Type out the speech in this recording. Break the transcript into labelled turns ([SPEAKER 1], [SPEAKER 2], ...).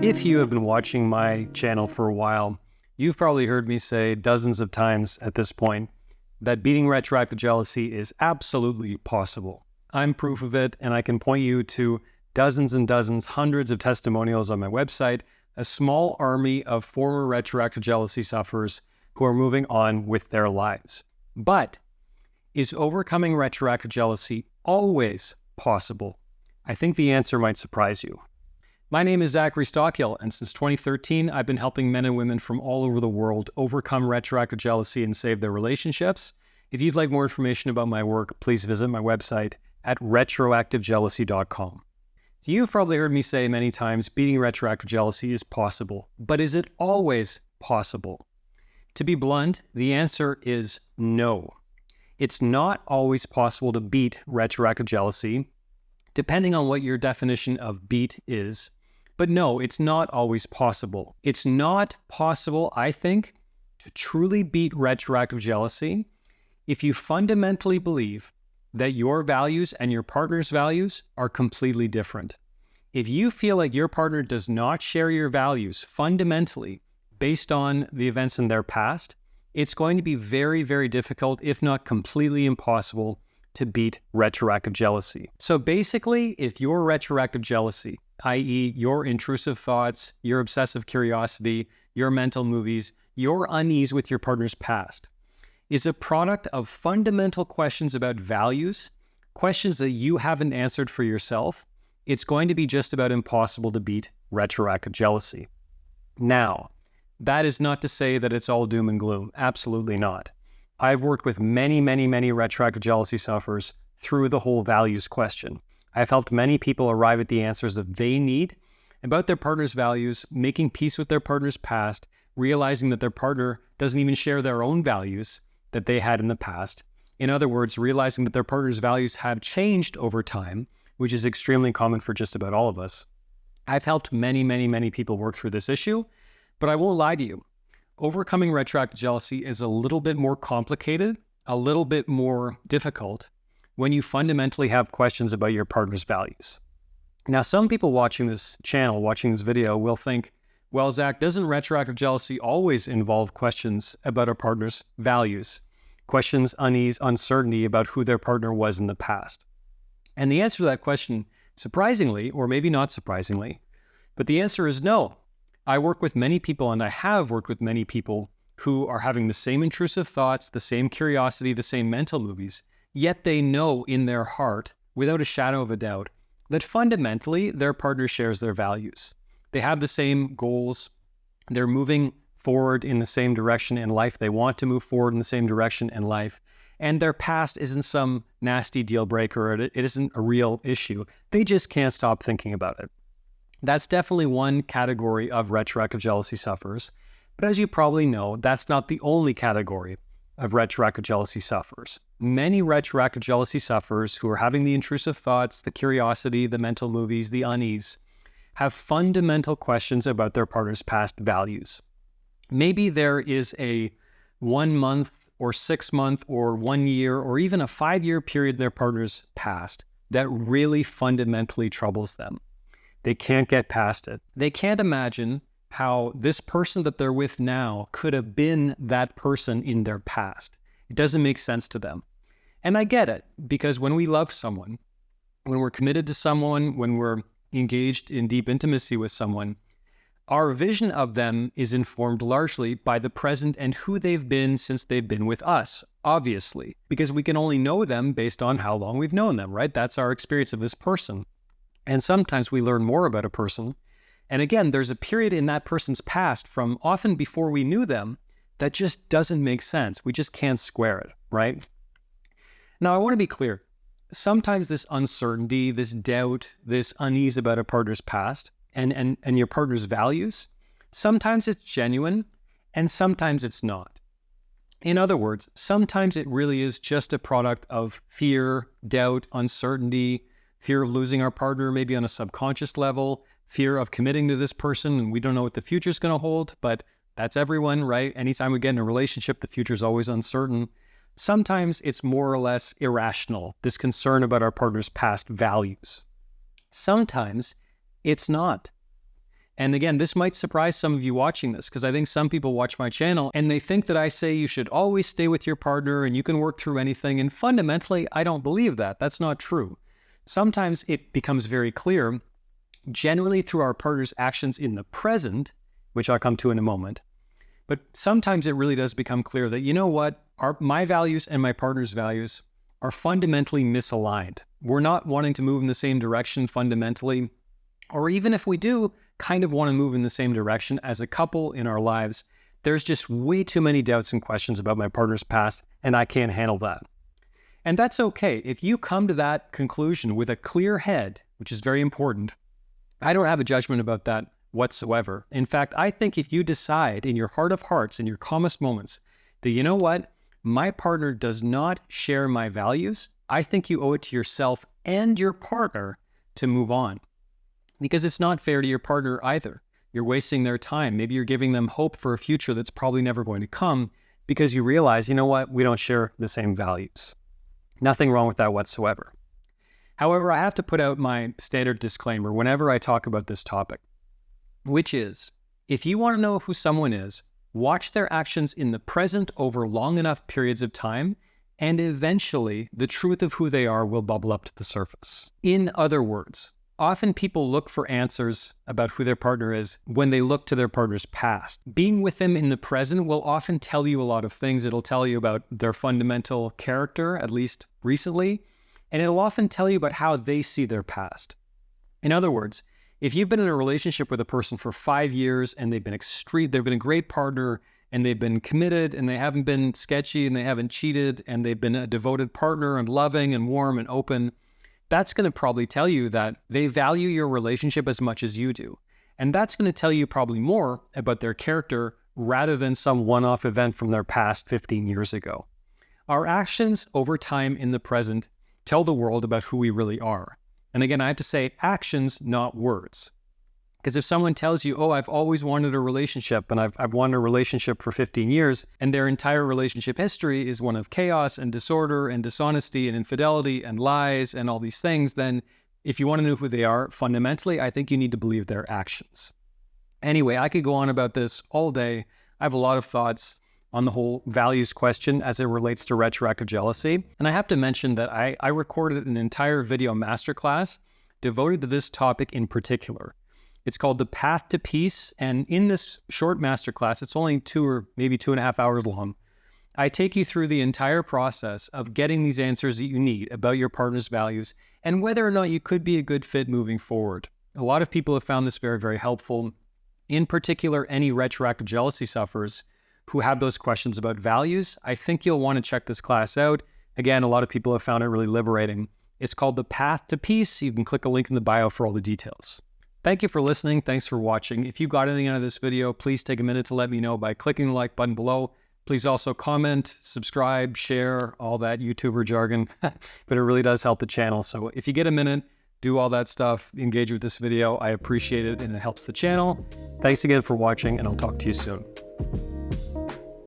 [SPEAKER 1] If you have been watching my channel for a while, you've probably heard me say dozens of times at this point that beating retroactive jealousy is absolutely possible. I'm proof of it, and I can point you to dozens and dozens, hundreds of testimonials on my website, a small army of former retroactive jealousy sufferers who are moving on with their lives. But is overcoming retroactive jealousy always possible? I think the answer might surprise you. My name is Zachary Stockill, and since 2013, I've been helping men and women from all over the world overcome retroactive jealousy and save their relationships. If you'd like more information about my work, please visit my website at retroactivejealousy.com. You've probably heard me say many times, beating retroactive jealousy is possible, but is it always possible? To be blunt, the answer is no. It's not always possible to beat retroactive jealousy, depending on what your definition of beat is. But no, it's not always possible. It's not possible, I think, to truly beat retroactive jealousy if you fundamentally believe that your values and your partner's values are completely different. If you feel like your partner does not share your values fundamentally based on the events in their past, it's going to be very, very difficult, if not completely impossible, to beat retroactive jealousy. So basically, if your retroactive jealousy, i.e. your intrusive thoughts, your obsessive curiosity, your mental movies, your unease with your partner's past, is a product of fundamental questions about values, questions that you haven't answered for yourself, it's going to be just about impossible to beat retroactive jealousy. Now, that is not to say that it's all doom and gloom. Absolutely not. I've worked with many, many, many retroactive jealousy sufferers through the whole values question. I've helped many people arrive at the answers that they need about their partner's values, making peace with their partner's past, realizing that their partner doesn't even share their own values that they had in the past. In other words, realizing that their partner's values have changed over time, which is extremely common for just about all of us. I've helped many, many, many people work through this issue, but I won't lie to you. Overcoming retroactive jealousy is a little bit more complicated, a little bit more difficult when you fundamentally have questions about your partner's values. Now, some people watching this channel, watching this video, will think, well, Zach, doesn't retroactive jealousy always involve questions about our partner's values? Questions, unease, uncertainty about who their partner was in the past? And the answer to that question, surprisingly, or maybe not surprisingly, but the answer is no. I work with many people, and I have worked with many people who are having the same intrusive thoughts, the same curiosity, the same mental movies, yet they know in their heart, without a shadow of a doubt, that fundamentally their partner shares their values. They have the same goals. They're moving forward in the same direction in life. They want to move forward in the same direction in life. And their past isn't some nasty deal breaker. It isn't a real issue. They just can't stop thinking about it. That's definitely one category of retroactive jealousy sufferers. But as you probably know, that's not the only category of retroactive jealousy sufferers. Many retroactive jealousy sufferers who are having the intrusive thoughts, the curiosity, the mental movies, the unease, have fundamental questions about their partner's past values. Maybe there is a 1 month or 6 month or 1 year or even a 5-year period in their partner's past that really fundamentally troubles them. They can't get past it. They can't imagine how this person that they're with now could have been that person in their past. It doesn't make sense to them. And I get it, because when we love someone, when we're committed to someone, when we're engaged in deep intimacy with someone, our vision of them is informed largely by the present and who they've been since they've been with us, obviously, because we can only know them based on how long we've known them, right? That's our experience of this person. And sometimes we learn more about a person. And again, there's a period in that person's past from often before we knew them that just doesn't make sense. We just can't square it, right? Now, I want to be clear. Sometimes this uncertainty, this doubt, this unease about a partner's past and your partner's values, sometimes it's genuine and sometimes it's not. In other words, sometimes it really is just a product of fear, doubt, uncertainty, fear of losing our partner, maybe on a subconscious level, fear of committing to this person, and we don't know what the future is going to hold, but that's everyone, right? Anytime we get in a relationship, the future is always uncertain. Sometimes it's more or less irrational, this concern about our partner's past values. Sometimes it's not. And again, this might surprise some of you watching this, because I think some people watch my channel and they think that I say you should always stay with your partner and you can work through anything. And fundamentally, I don't believe that. That's not true. Sometimes it becomes very clear, generally through our partner's actions in the present, which I'll come to in a moment. But sometimes it really does become clear that, you know what, my values and my partner's values are fundamentally misaligned. We're not wanting to move in the same direction fundamentally, or even if we do kind of want to move in the same direction as a couple in our lives, there's just way too many doubts and questions about my partner's past, and I can't handle that. And that's okay. If you come to that conclusion with a clear head, which is very important, I don't have a judgment about that whatsoever. In fact, I think if you decide in your heart of hearts, in your calmest moments, that, you know what, my partner does not share my values, I think you owe it to yourself and your partner to move on. Because it's not fair to your partner either. You're wasting their time. Maybe you're giving them hope for a future that's probably never going to come because you realize, you know what, we don't share the same values. Nothing wrong with that whatsoever. However, I have to put out my standard disclaimer whenever I talk about this topic, which is, if you want to know who someone is, watch their actions in the present over long enough periods of time, and eventually the truth of who they are will bubble up to the surface. In other words, often people look for answers about who their partner is when they look to their partner's past. Being with them in the present will often tell you a lot of things. It'll tell you about their fundamental character, at least recently, and it'll often tell you about how they see their past. In other words, if you've been in a relationship with a person for 5 years and they've been a great partner and they've been committed and they haven't been sketchy and they haven't cheated and they've been a devoted partner and loving and warm and open, that's going to probably tell you that they value your relationship as much as you do. And that's going to tell you probably more about their character rather than some one-off event from their past 15 years ago. Our actions over time in the present tell the world about who we really are. And again, I have to say actions, not words. Because if someone tells you, oh, I've always wanted a relationship and I've wanted a relationship for 15 years, and their entire relationship history is one of chaos and disorder and dishonesty and infidelity and lies and all these things, then if you want to know who they are, fundamentally, I think you need to believe their actions. Anyway, I could go on about this all day. I have a lot of thoughts on the whole values question as it relates to retroactive jealousy. And I have to mention that I recorded an entire video masterclass devoted to this topic in particular. It's called The Path to Peace, and in this short masterclass, it's only 2 or maybe 2.5 hours long, I take you through the entire process of getting these answers that you need about your partner's values and whether or not you could be a good fit moving forward. A lot of people have found this very, very helpful. In particular, any retroactive jealousy sufferers who have those questions about values, I think you'll want to check this class out. Again, a lot of people have found it really liberating. It's called The Path to Peace. You can click a link in the bio for all the details. Thank you for listening. Thanks for watching. If you got anything out of this video, please take a minute to let me know by clicking the like button below. Please also comment, subscribe, share, all that YouTuber jargon, but it really does help the channel. So if you get a minute, do all that stuff, engage with this video. I appreciate it and it helps the channel. Thanks again for watching, and I'll talk to you soon.